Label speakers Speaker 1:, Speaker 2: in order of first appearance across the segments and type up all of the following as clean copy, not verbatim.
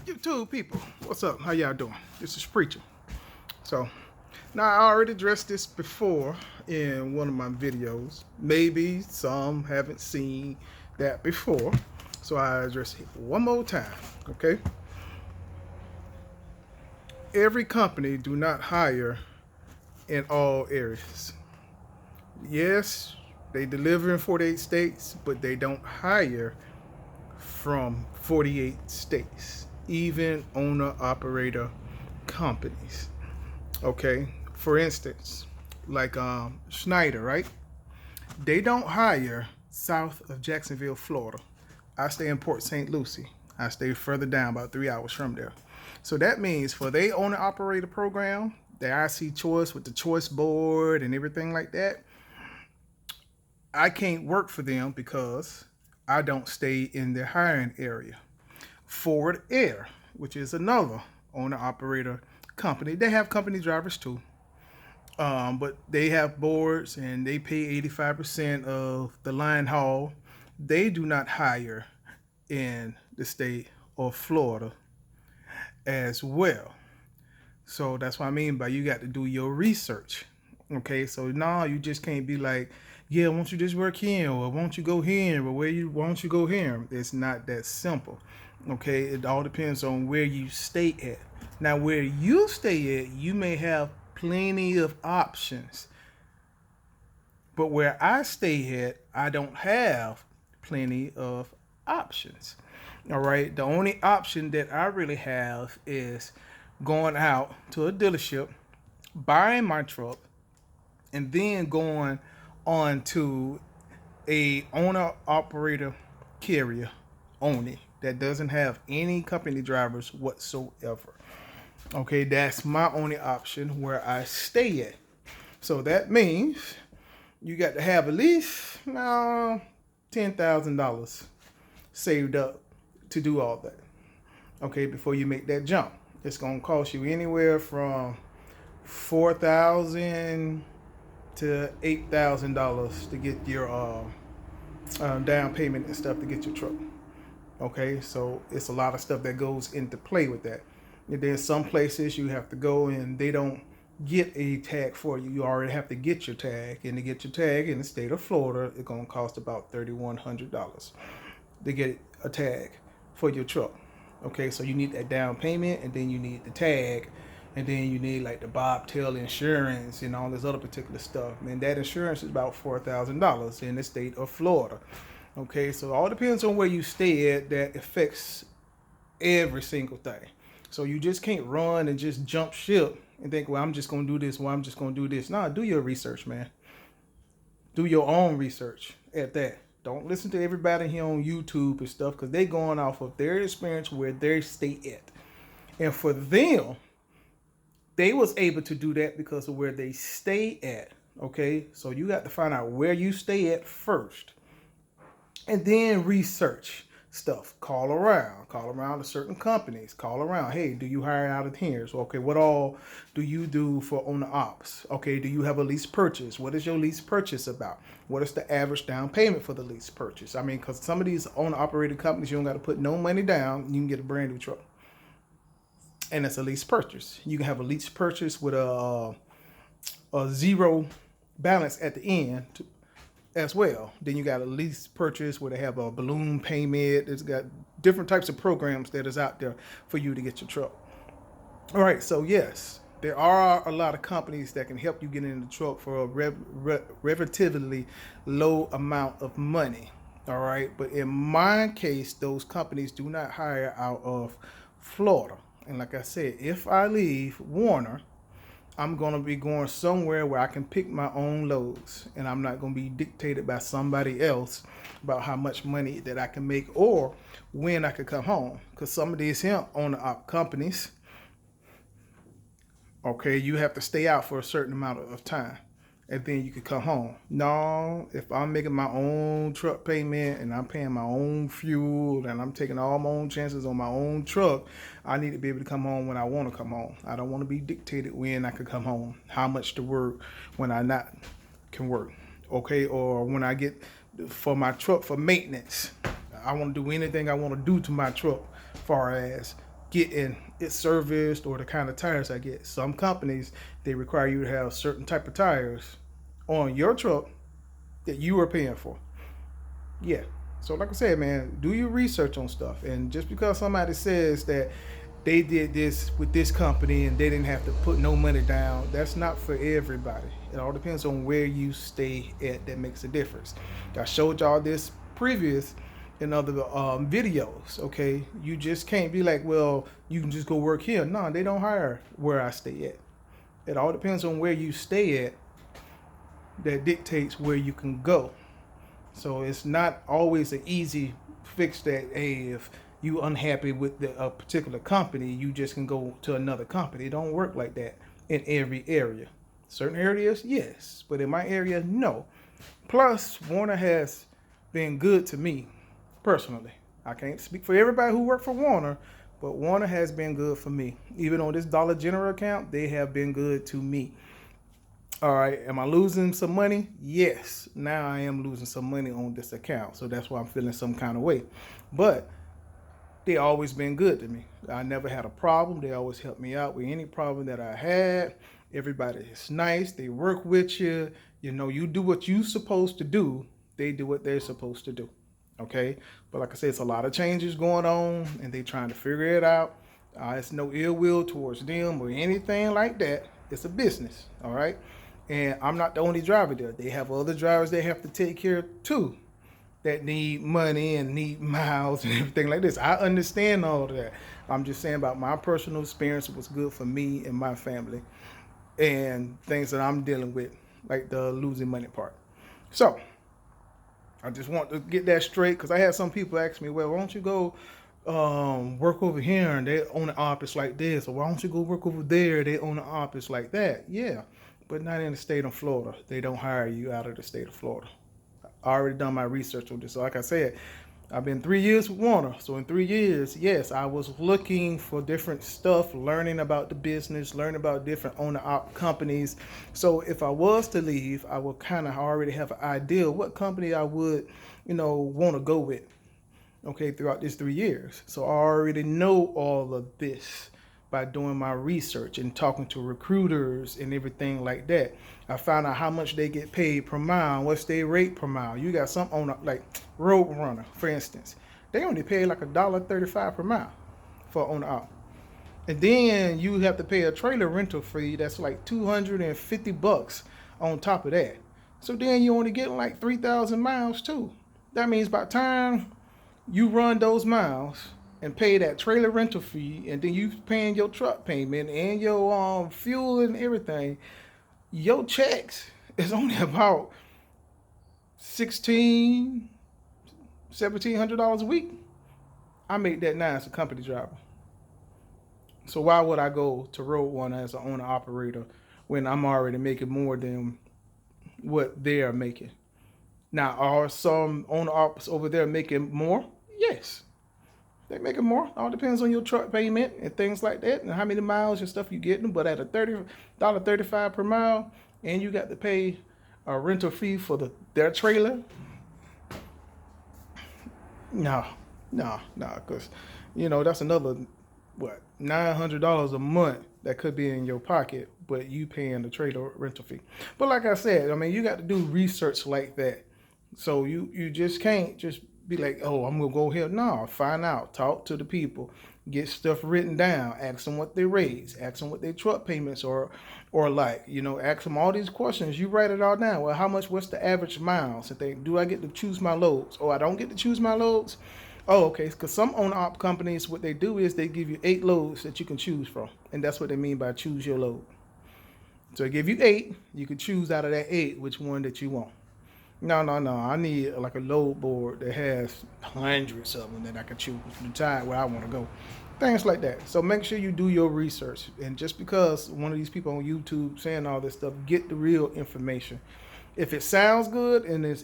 Speaker 1: YouTube people, what's up? How y'all doing? This is Preacher. So, now I already addressed this before in one of my videos. Maybe some haven't seen that before. So I address it one more time. Okay? Every company do not hire in all areas. Yes, they deliver in 48 states, but they don't hire from 48 states, even owner operator companies. Okay, for instance, like Schneider, right? They don't hire south of Jacksonville, Florida. I stay in Port St. Lucie. I stay further down, about 3 hours from there. So that means for they owner operator program, the IC choice with the choice board and everything like that, I can't work for them because I don't stay in their hiring area. Forward Air, which is another owner operator company, they have company drivers too. But they have boards and they pay 85% of the line haul. They do not hire in the state of Florida as well. So that's what I mean by you got to do your research. Okay, so now you just can't be like, yeah, won't you just work here or won't you go here or won't you go here? It's not that simple. Okay, it all depends on where you stay at. Now, where you stay at, you may have plenty of options, but where I stay at, I don't have plenty of options. All right, the only option that I really have is going out to a dealership, buying my truck, and then going on to a owner operator carrier only that doesn't have any company drivers whatsoever. Okay, that's my only option where I stay at. So that means you got to have at least $10,000 saved up to do all that. Okay, before you make that jump, it's gonna cost you anywhere from 4,000 to $8,000 to get your down payment and stuff to get your truck. Okay, so it's a lot of stuff that goes into play with that. And then some places you have to go and they don't get a tag for you. You already have to get your tag, and to get your tag in the state of Florida, it's gonna cost about $3,100 to get a tag for your truck. Okay, so you need that down payment, and then you need the tag, and then you need like the bobtail insurance and all this other particular stuff. And that insurance is about $4,000 in the state of Florida. Okay, so it all depends on where you stay at. That affects every single thing. So you just can't run and just jump ship and think, well, I'm just gonna do this. Well, I'm just gonna do this. Nah, do your research, man. Do your own research at that. Don't listen to everybody here on YouTube and stuff because they going off of their experience where they stay at. And for them, they was able to do that because of where they stay at. Okay, so you got to find out where you stay at first, and then research stuff. Call around to certain companies. Call around. Hey, do you hire out of here? So, okay, what all do you do for owner ops? Okay, do you have a lease purchase? What is your lease purchase about? What is the average down payment for the lease purchase? I mean, because some of these owner operated companies, you don't got to put no money down. You can get a brand new truck, and it's a lease purchase. You can have a lease purchase with a zero balance at the end as well. Then you got a lease purchase where they have a balloon payment. It's got different types of programs that is out there for you to get your truck. All right, so yes, there are a lot of companies that can help you get in the truck for a relatively low amount of money. All right, but in my case, those companies do not hire out of Florida. And like I said, if I leave Warner, I'm going to be going somewhere where I can pick my own loads, and I'm not going to be dictated by somebody else about how much money that I can make or when I could come home. Because some of these here owner op companies, okay, you have to stay out for a certain amount of time and then you can come home. No, if I'm making my own truck payment and I'm paying my own fuel and I'm taking all my own chances on my own truck, I need to be able to come home when I want to come home. I don't want to be dictated when I could come home, how much to work when I not can work. Okay, or when I get for my truck for maintenance, I want to do anything I want to do to my truck, far as getting it serviced or the kind of tires I get. Some companies, they require you to have certain type of tires on your truck that you are paying for. Yeah. So like I said, man, do your research on stuff. And just because somebody says that they did this with this company and they didn't have to put no money down, that's not for everybody. It all depends on where you stay at that makes a difference. I showed y'all this previous in other videos. Okay, you just can't be like, well, you can just go work here. No, they don't hire where I stay at. It all depends on where you stay at that dictates where you can go. So it's not always an easy fix that, hey, if you unhappy with a particular company, you just can go to another company. It don't work like that in every area. Certain areas, yes, but in my area, no. Plus, Warner has been good to me personally. I can't speak for everybody who worked for Warner, but Warner has been good for me. Even on this Dollar General account, they have been good to me. All right, am I losing some money? Yes, now I am losing some money on this account, so that's why I'm feeling some kind of way. But they always been good to me. I never had a problem. They always helped me out with any problem that I had. Everybody is nice. They work with you. You know, you do what you supposed to do. They do what they're supposed to do. Okay? But like I said, it's a lot of changes going on, and they trying to figure it out. It's no ill will towards them or anything like that. It's a business, all right? And I'm not the only driver there. They have other drivers they have to take care of too that need money and need miles and everything like this. I understand all of that. I'm just saying about my personal experience. It was good for me and my family and things that I'm dealing with, like the losing money part. So I just want to get that straight because I had some people ask me, well, why don't you go work over here and they own an office like this, or why don't you go work over there, they own an office like that. Yeah, but not in the state of Florida. They don't hire you out of the state of Florida. I already done my research on this. So like I said, I've been 3 years with Warner. So in 3 years, yes, I was looking for different stuff, learning about the business, learning about different owner-op companies. So if I was to leave, I would kind of already have an idea what company I would, want to go with, okay, throughout these 3 years. So I already know all of this by doing my research and talking to recruiters and everything like that. I found out how much they get paid per mile, what's their rate per mile. You got some owner, like Roadrunner, for instance. They only pay like $1.35 per mile for owner op. And then you have to pay a trailer rental fee that's like $250 on top of that. So then you only get like 3,000 miles too. That means by the time you run those miles and pay that trailer rental fee, and then you paying your truck payment and your fuel and everything, your checks is only about $1,700 a week. I make that now as a company driver. So why would I go to Road One as an owner operator when I'm already making more than what they are making? Now, are some owner ops over there making more? Yes. They making more. All depends on your truck payment and things like that, and how many miles and stuff you getting. But at a $30.35 per mile, and you got to pay a rental fee for their trailer. No, because that's another $900 a month that could be in your pocket, but you paying the trailer rental fee. But like I said, you got to do research like that. So you just can't just be like, oh, I'm gonna go here. No, find out, talk to the people, get stuff written down, ask them what they raise, ask them what their truck payments are like. Ask them all these questions. You write it all down. Well, what's the average miles? Do I get to choose my loads? Oh, I don't get to choose my loads? Oh, okay. Because some owner-op companies, what they do is they give you 8 loads that you can choose from, and that's what they mean by choose your load. So they give you 8. You can choose out of that 8 which one that you want. No. I need like a load board that has hundreds of them that I can choose to decide where I want to go. Things like that. So make sure you do your research. And just because one of these people on YouTube saying all this stuff, get the real information. If it sounds good and it's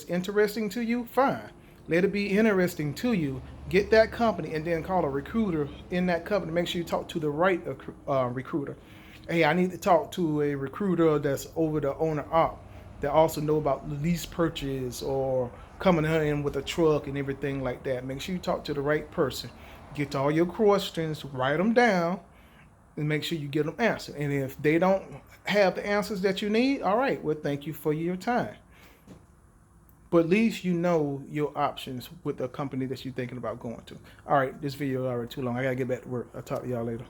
Speaker 1: interesting to you, fine. Let it be interesting to you. Get that company and then call a recruiter in that company. Make sure you talk to the right recruiter. Hey, I need to talk to a recruiter that's over the owner op, that also know about lease purchase or coming in with a truck and everything like that. Make sure you talk to the right person. Get all your questions, write them down, and make sure you get them answered. And if they don't have the answers that you need, all right, well, thank you for your time. But at least you know your options with the company that you're thinking about going to. All right, this video is already too long. I gotta get back to work. I'll talk to y'all later.